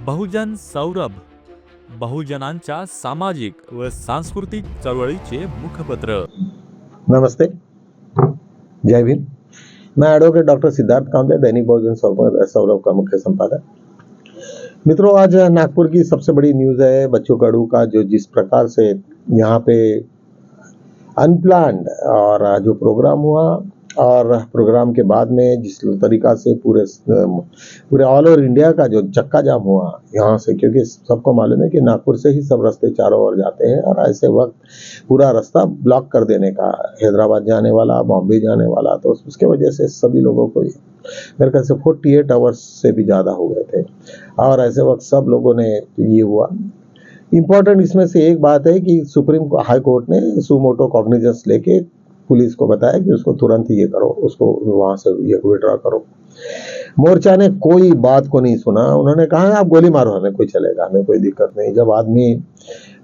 बहुजन सौरभ, बहुजनांच्या सामाजिक व सांस्कृतिक चळवळीचे मुखपत्र। नमस्ते, जय भीम। मैं एडवोकेट डॉक्टर सिद्धार्थ कांबले, दैनिक बहुजन सौरभ का मुख्य संपादक। मित्रों, आज नागपुर की सबसे बड़ी न्यूज है बच्चू कडू का, जो जिस प्रकार से यहाँ पे अनप्लान्ड और जो प्रोग्राम हुआ और प्रोग्राम के बाद में जिस तरीका से पूरे ऑल ओवर इंडिया का जो चक्का जाम हुआ यहाँ से, क्योंकि सबको मालूम है कि नागपुर से ही सब रास्ते चारों ओर जाते हैं और ऐसे वक्त पूरा रास्ता ब्लॉक कर देने का, हैदराबाद जाने वाला, बॉम्बे जाने वाला, तो उसके वजह से सभी लोगों को मेरे ख्याल से 48 आवर्स से भी ज़्यादा हो गए थे। और ऐसे वक्त सब लोगों ने ये हुआ। इम्पोर्टेंट इसमें से एक बात है कि सुप्रीम हाई कोर्ट ने सुमोटो कॉग्निजेंस लेके पुलिस को बताया कि उसको तुरंत ये करो, उसको वहां से ये विड्रॉ करो। मोर्चा ने कोई बात को नहीं सुना। उन्होंने कहा आप गोली मारो, हमें कोई चलेगा, हमें कोई दिक्कत नहीं। जब आदमी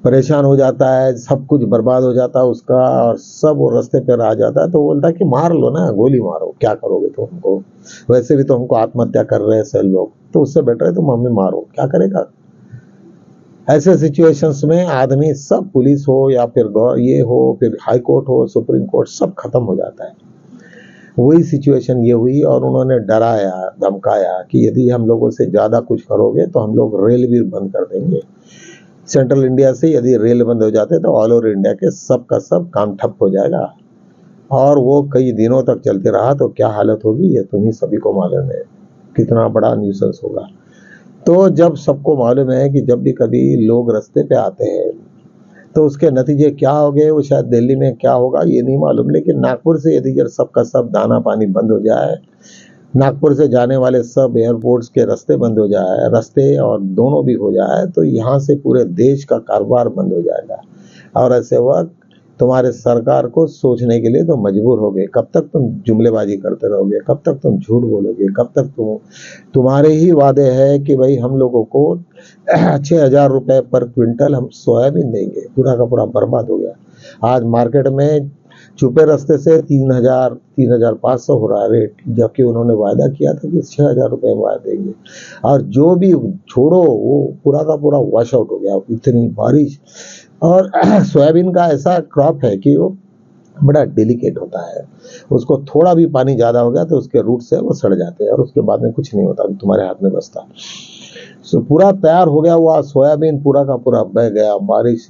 परेशान हो जाता है, सब कुछ बर्बाद हो जाता है उसका और सब वो रास्ते पर आ जाता है, तो बोलता है कि मार लो ना, गोली मारो, क्या करोगे तुम हमको, वैसे भी तो हमको आत्महत्या कर रहे हैं सब लोग, तो उससे बेटर है तुम हमें मारो, क्या करेगा। ऐसे सिचुएशंस में आदमी, सब पुलिस हो या फिर ये हो, फिर हाई कोर्ट हो, सुप्रीम कोर्ट, सब खत्म हो जाता है। वही सिचुएशन ये हुई और उन्होंने डराया, धमकाया कि यदि हम लोगों से ज्यादा कुछ करोगे तो हम लोग रेल भी बंद कर देंगे। सेंट्रल इंडिया से यदि रेल बंद हो जाते तो ऑल ओवर इंडिया के सब का सब काम ठप हो जाएगा और वो कई दिनों तक चलते रहा तो क्या हालत होगी ये तुम्ही सभी को मालूम है, कितना बड़ा न्यूसेंस होगा। तो जब सबको मालूम है कि जब भी कभी लोग रास्ते पे आते हैं तो उसके नतीजे क्या हो गए, वो शायद दिल्ली में क्या होगा ये नहीं मालूम, लेकिन नागपुर से यदि सबका सब दाना पानी बंद हो जाए, नागपुर से जाने वाले सब एयरपोर्ट्स के रास्ते बंद हो जाए, रास्ते और दोनों भी हो जाए, तो यहाँ से पूरे देश का कारोबार बंद हो जाएगा। और ऐसे वक्त तुम्हारे सरकार को सोचने के लिए तो मजबूर हो गए, कब तक तुम जुमलेबाजी करते रहोगे, कब तक तुम झूठ बोलोगे, कब तक तुम्हारे ही वादे हैं कि भाई हम लोगों को 6,000 रुपए पर क्विंटल हम सोयाबीन देंगे, पूरा का पूरा बर्बाद हो गया। आज मार्केट में छुपे रास्ते से 3,000 3,500 हो रहा है रेट, जबकि उन्होंने वायदा किया था कि 6,000 रुपए देंगे। और जो भी छोड़ो वो पूरा का पूरा वॉश आउट हो गया, इतनी बारिश। और सोयाबीन का ऐसा क्रॉप है कि वो बड़ा डेलिकेट होता है, उसको थोड़ा भी पानी ज्यादा हो गया तो उसके रूट से वो सड़ जाते हैं और उसके बाद में कुछ नहीं होता, तुम्हारे हाथ में बसता। पूरा तैयार हो गया हुआ सोयाबीन पूरा का पूरा बह गया। बारिश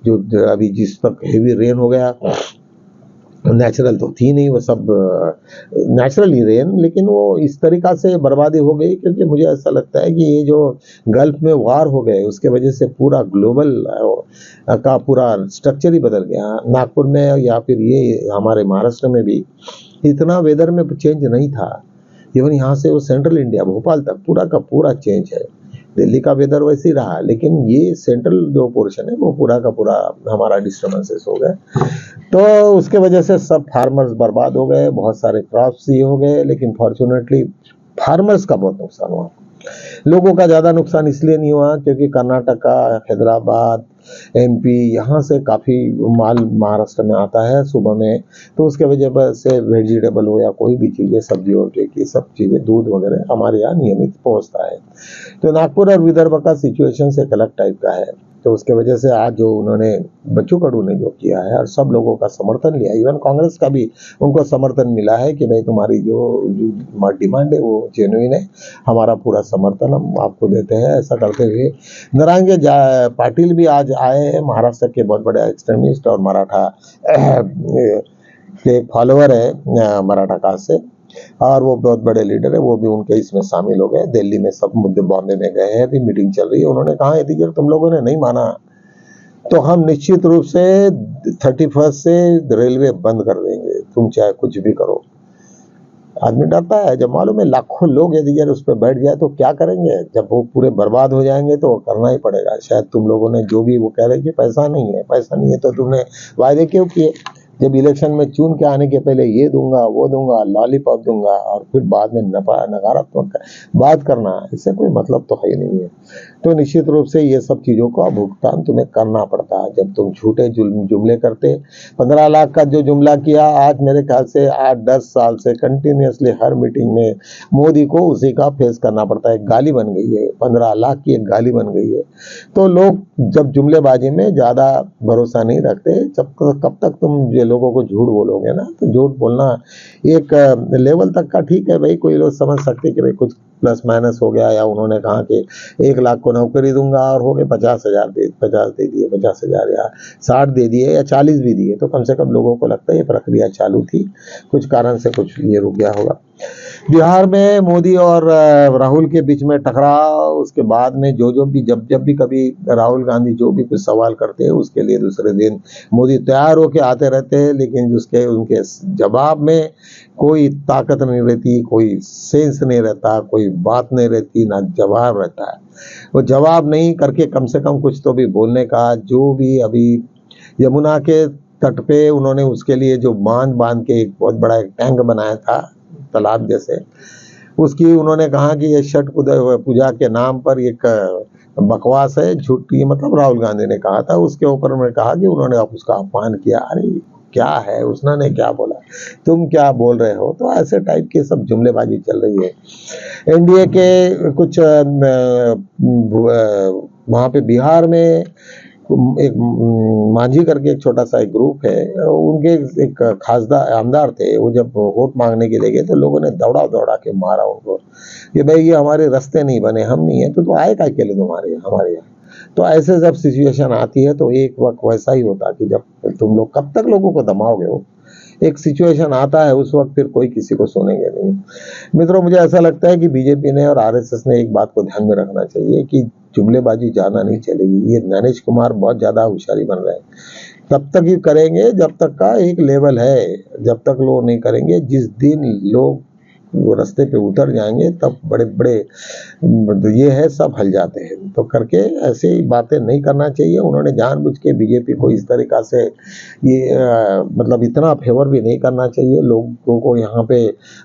जो अभी जिस तक हेवी रेन हो गया, नेचुरल तो थी नहीं, वो सब नेचुरल ही रेन, लेकिन वो इस तरीका से बर्बादी हो गई। क्योंकि मुझे ऐसा लगता है कि ये जो गल्फ में वार हो गए उसके वजह से पूरा ग्लोबल का पूरा स्ट्रक्चर ही बदल गया। नागपुर में या फिर ये हमारे महाराष्ट्र में भी इतना वेदर में चेंज नहीं था। इवन यहाँ से वो सेंट्रल इंडिया भोपाल तक पूरा का पूरा चेंज है। दिल्ली का वेदर वैसे ही रहा, लेकिन ये सेंट्रल जो पोर्शन है वो पूरा का पूरा हमारा डिस्टर्बेंसेस हो गए। तो उसके वजह से सब फार्मर्स बर्बाद हो गए, बहुत सारे क्रॉप्स ये हो गए, लेकिन फॉर्चुनेटली फार्मर्स का बहुत नुकसान हुआ। लोगों का ज्यादा नुकसान इसलिए नहीं हुआ क्योंकि कर्नाटका, हैदराबाद, MP यहाँ से काफी माल महाराष्ट्र में आता है सुबह में, तो उसके वजह से वेजिटेबल हो या कोई भी चीजें, सब्जी और की सब चीजें, दूध वगैरह हमारे यहाँ नियमित पहुंचता है। तो नागपुर और विदर्भ का सिचुएशन से एक अलग टाइप का है। तो उसके वजह से आज जो उन्होंने बच्चू कडू ने जो किया है और सब लोगों का समर्थन लिया, इवन कांग्रेस का भी उनको समर्थन मिला है कि भाई तुम्हारी जो डिमांड है वो जेन्युइन है, हमारा पूरा समर्थन हम आपको देते हैं। ऐसा करते हुए नारायण पाटिल भी आज आए हैं, महाराष्ट्र के बहुत बड़े एक्सट्रीमिस्ट और मराठा के फॉलोअर है मराठा कास्ट से, और वो बहुत बड़े लीडर है, वो भी उनके इसमें शामिल हो गए। दिल्ली में सब मुद्दे, बॉम्बे में गए हैं, अभी मीटिंग चल रही है। उन्होंने कहा यदि जब तुम लोगों ने नहीं माना तो हम निश्चित रूप से 31 से रेलवे बंद कर देंगे, तुम चाहे कुछ भी करो। आदमी डरता है जब मालूम है लाखों लोग यदि उस पर बैठ जाए तो क्या करेंगे, जब वो पूरे बर्बाद हो जाएंगे तो करना ही पड़ेगा। शायद तुम लोगों ने जो भी वो कह रहे कि पैसा नहीं है, पैसा नहीं है, तो तुमने वायदे क्यों किए, जब इलेक्शन में चुन के आने के पहले ये दूंगा वो दूंगा लॉलीपॉप दूंगा और फिर बाद में नकारात्मक बात करना, इससे कोई मतलब तो है ही नहीं है। तो निश्चित रूप से ये सब चीजों का भुगतान तुम्हें करना पड़ता है जब तुम झूठे जुमले करते। 15 लाख का जो जुमला किया, आज मेरे ख्याल से 8-10 साल से कंटिन्यूअसली हर मीटिंग में मोदी को उसी का फेस करना पड़ता है। गाली बन गई है, 15 लाख की एक गाली बन गई है। तो लोग जब जुमलेबाजी में ज्यादा भरोसा नहीं रखते, जब कब तक तुम ये लोगों को झूठ बोलोगे ना, तो झूठ बोलना एक लेवल तक का ठीक है भाई, कोई लोग समझ सकते कि भाई कुछ प्लस माइनस हो गया, या उन्होंने कहा कि 1 लाख को नौकरी दूंगा और हो गए 50,000 50 दे दिए, 50,000 या 60 दे दिए या 40 भी दिए, तो कम से कम लोगों को लगता है ये प्रक्रिया चालू थी, कुछ कारण से कुछ ये रुक गया होगा। बिहार में मोदी और राहुल के बीच में टकराव, उसके बाद में जो भी जब भी कभी राहुल गांधी जो भी कुछ सवाल करते हैं उसके लिए दूसरे दिन मोदी तैयार होके आते रहते हैं, लेकिन उसके उनके जवाब में कोई ताकत नहीं रहती, कोई सेंस नहीं रहता, कोई बात नहीं रहती, ना जवाब रहता है। वो जवाब नहीं करके कम से कम कुछ तो भी बोलने का, जो भी अभी यमुना के तट पे उन्होंने उसके लिए जो बांध के एक बहुत बड़ा एक टैंक बनाया था तालाब जैसे, उसकी उन्होंने कहा कि ये छठ पूजा के नाम पर एक बकवास है, झूठी, मतलब राहुल गांधी ने कहा था, उसके ऊपर उन्होंने कहा कि उन्होंने उसका अपमान किया। अरे क्या है, उसने क्या बोला, तुम क्या बोल रहे हो? तो ऐसे टाइप की सब जुमलेबाजी चल रही है। एनडीए के कुछ वहां पे बिहार में एक मांझी करके एक छोटा सा एक ग्रुप है, उनके एक खासदार आमदार थे, वो जब वोट मांगने के लिए गए तो लोगों ने दौड़ा के मारा उनको कि भाई ये हमारे रास्ते नहीं बने, हम नहीं है तो आए क्या के लिए हमारे यहाँ। तो ऐसे जब सिचुएशन आती है तो एक वक्त वैसा ही होता कि जब तुम लोग कब तक लोगों को दबाओगे, हो एक सिचुएशन आता है उस वक्त फिर कोई किसी को सुनेंगे नहीं। मित्रों, मुझे ऐसा लगता है कि बीजेपी ने और आरएसएस ने एक बात को ध्यान में रखना चाहिए कि जुमलेबाजी ज्यादा नहीं चलेगी। ये नीतीश कुमार बहुत ज्यादा होशियारी बन रहे हैं, तब तक ये करेंगे जब तक का एक लेवल है, जब तक लोग नहीं करेंगे, जिस दिन लोग वो रास्ते पे उतर जाएंगे तब बड़े बड़े ये है सब हल जाते हैं। तो करके ऐसे ही बातें नहीं करना चाहिए। उन्होंने जानबूझ के बीजेपी को इस तरीका से ये मतलब इतना फेवर भी नहीं करना चाहिए। लोगों को यहाँ पे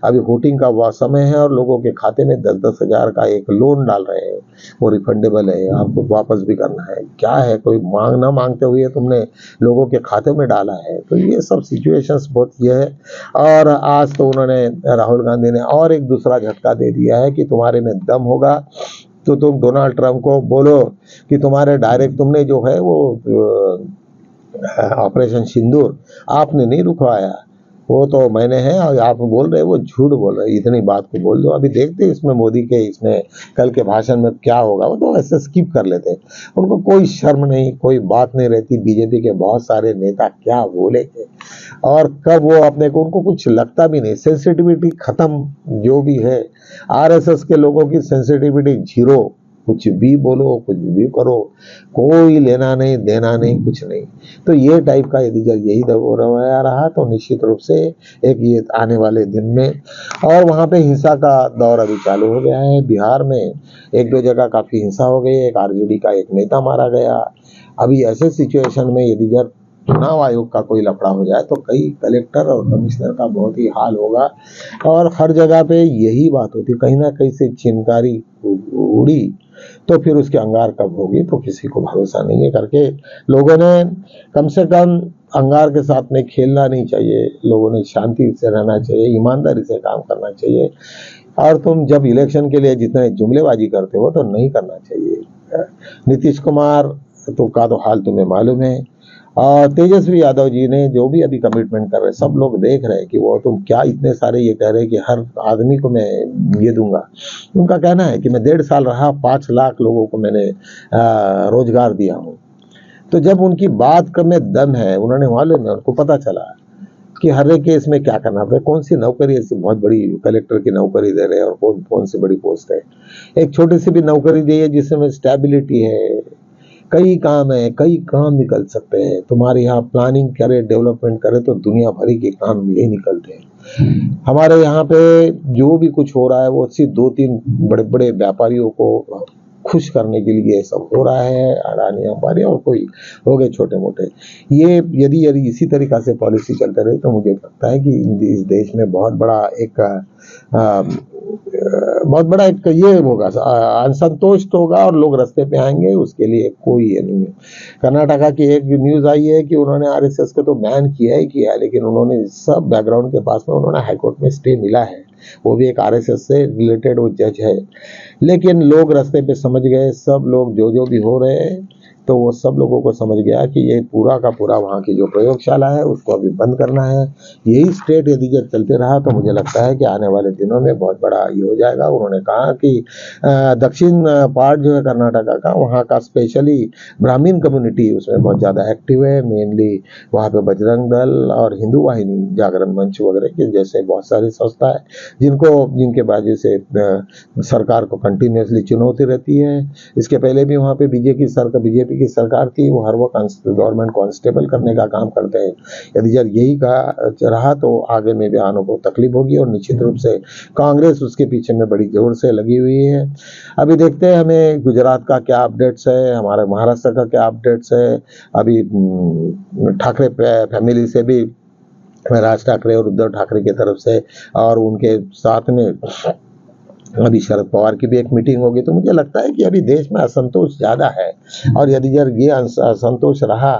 अभी वोटिंग का वह समय है और लोगों के खाते में 10-10 हजार का एक लोन डाल रहे हैं, वो रिफंडेबल है, आपको वापस भी करना है। क्या है, कोई ना मांगते हुए तुमने लोगों के खाते में डाला है। तो ये सब सिचुएशंस बहुत ये है। और आज तो उन्होंने राहुल गांधी ने और एक दूसरा झटका दे दिया है कि तुम्हारे में दम होगा तो तुम डोनाल्ड ट्रंप को बोलो कि तुम्हारे डायरेक्ट तुमने जो है वो ऑपरेशन सिंदूर आपने नहीं रुकवाया, वो तो मैंने है, और आप बोल रहे वो झूठ बोल रहे, इतनी बात को बोल दो। अभी देखते इसमें मोदी के इसमें कल के भाषण में क्या होगा, वो तो ऐसे स्किप कर लेते हैं, उनको कोई शर्म नहीं, कोई बात नहीं रहती। बीजेपी के बहुत सारे नेता क्या बोलेंगे और कब वो अपने को, उनको कुछ लगता भी नहीं, सेंसिटिविटी खत्म जो भी है। आरएसएस के लोगों की सेंसिटिविटी जीरो, कुछ भी बोलो कुछ भी करो, कोई लेना नहीं देना नहीं, कुछ नहीं। तो ये टाइप का यदि जब यही रवैया रहा तो निश्चित रूप से एक ये आने वाले दिन में, और वहां पे हिंसा का दौर अभी चालू हो गया है। बिहार में 1-2 जगह काफी हिंसा हो गई, एक आरजेडी का एक नेता मारा गया। अभी ऐसे सिचुएशन में यदि जब चुनाव आयोग का कोई लफड़ा हो जाए तो कई कलेक्टर और कमिश्नर का बहुत ही हाल होगा। और हर जगह पे यही बात होती, कहीं ना कहीं से चिंगारी उड़ी तो फिर उसके अंगार कब होगी तो किसी को भरोसा नहीं है। करके लोगों ने कम से कम अंगार के साथ में खेलना नहीं चाहिए, लोगों ने शांति से रहना चाहिए, ईमानदारी से काम करना चाहिए। और तुम जब इलेक्शन के लिए जितने जुमलेबाजी करते हो तो नहीं करना चाहिए। नीतीश कुमार तो का तो हाल तुम्हें मालूम है, और तेजस्वी यादव जी ने जो भी अभी कमिटमेंट कर रहे हैं, सब लोग देख रहे हैं कि वो तुम क्या इतने सारे ये कह रहे हैं कि हर आदमी को मैं ये दूंगा। उनका कहना है कि मैं 1.5 साल रहा, 5 लाख लोगों को मैंने रोजगार दिया हूँ। तो जब उनकी बात में दम है, उन्होंने मालूम है, उनको पता चला कि हर एक केस में क्या करना पड़ेगा, कौन सी नौकरी ऐसी बहुत बड़ी कलेक्टर की नौकरी दे रहे हैं और कौन सी बड़ी पोस्ट है। एक छोटी सी भी नौकरी दी है जिसमें स्टेबिलिटी है, कई काम है, कई काम निकल सकते हैं। तुम्हारे यहाँ प्लानिंग करे, डेवलपमेंट करे तो दुनिया भरी के काम यही निकलते हैं। हमारे यहाँ पे जो भी कुछ हो रहा है वो सिर्फ 2-3 बड़े बड़े व्यापारियों को खुश करने के लिए ये सब हो रहा है, अडानी अंबानी और कोई हो गए छोटे मोटे। ये यदि यदि इसी तरीका से पॉलिसी चलते रहे तो मुझे लगता है कि इस देश में बहुत बड़ा एक ये होगा, असंतोष होगा और लोग रास्ते पे आएंगे। उसके लिए कोई ये नहीं है। कर्नाटका की एक न्यूज आई है कि उन्होंने आरएसएस को तो बैन किया ही किया है, लेकिन उन्होंने सब बैकग्राउंड के पास में उन्होंने हाईकोर्ट में स्टे मिला है, वो भी एक आरएसएस से रिलेटेड वो जज है। लेकिन लोग रास्ते पे समझ गए, सब लोग जो भी हो रहे हैं, तो वो सब लोगों को समझ गया कि ये पूरा का पूरा वहाँ की जो प्रयोगशाला है उसको अभी बंद करना है। यही स्टेट यदि जब चलते रहा तो मुझे लगता है कि आने वाले दिनों में बहुत बड़ा ये हो जाएगा। उन्होंने कहा कि दक्षिण पार्ट जो है कर्नाटका का, वहाँ का स्पेशली ब्राह्मीण कम्युनिटी उसमें बहुत ज़्यादा एक्टिव है। मेनली वहाँ पे बजरंग दल और हिंदू वाहिनी जागरण मंच वगैरह के जैसे बहुत सारी संस्था है जिनके वजह से सरकार को कंटिन्यूसली चुनौती रहती है। इसके पहले भी वहाँ पे बीजेपी की सरकार थी, वो हर वक्त गवर्नमेंट को अनस्टेबल करने का काम करते हैं। यदि जब यही का रहा तो आगे में भी आने को तकलीफ होगी, और निश्चित रूप से कांग्रेस उसके पीछे में बड़ी जोर से लगी हुई है। अभी देखते हैं हमें गुजरात का क्या अपडेट्स है, हमारे महाराष्ट्र का क्या अपडेट्स है। अभी ठाकरे फैमिली से भी, राज ठाकरे और उद्धव ठाकरे की तरफ से और उनके साथ में अभी शरद पवार की भी एक मीटिंग होगी। तो मुझे लगता है कि अभी देश में असंतोष ज़्यादा है, और यदि ये असंतोष रहा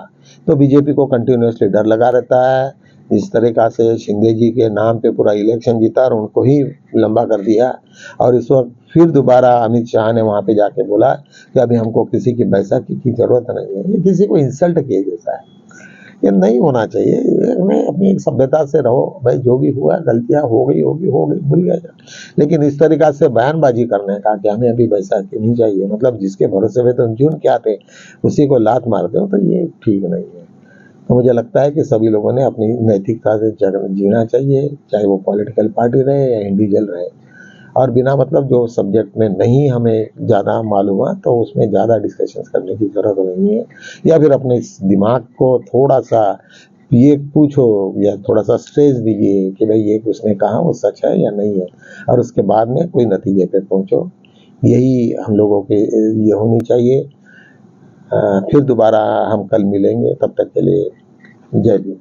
तो बीजेपी को कंटिन्यूसली डर लगा रहता है। इस तरीका से शिंदे जी के नाम पे पूरा इलेक्शन जीता और उनको ही लंबा कर दिया, और इस वक्त फिर दोबारा अमित शाह ने वहाँ पे जाके बोला कि अभी हमको किसी की बैसाखी की जरूरत नहीं है। ये किसी को इंसल्ट किए जैसा है, ये नहीं होना चाहिए। हमें अपनी एक सभ्यता से रहो भाई, जो भी हुआ गलतियां हो गई भूल गए। लेकिन इस तरीका से बयानबाजी करने का कि हमें अभी बैसाखी नहीं चाहिए, मतलब जिसके भरोसे में तो जून क्या थे उसी को लात मार दो, तो ये ठीक नहीं है। तो मुझे लगता है कि सभी लोगों ने अपनी नैतिकता से जीना चाहिए, चाहे वो पॉलिटिकल पार्टी रहे या इंडिविजुअल रहे। और बिना मतलब जो सब्जेक्ट में नहीं हमें ज़्यादा मालूम है तो उसमें ज़्यादा डिस्कशंस करने की ज़रूरत नहीं है, या फिर अपने दिमाग को थोड़ा सा ये पूछो या थोड़ा सा स्ट्रेस दीजिए कि भाई ये उसने कहा वो सच है या नहीं है, और उसके बाद में कोई नतीजे पे पहुंचो। यही हम लोगों के ये होनी चाहिए। फिर दोबारा हम कल मिलेंगे, तब तक के लिए जय हिंद।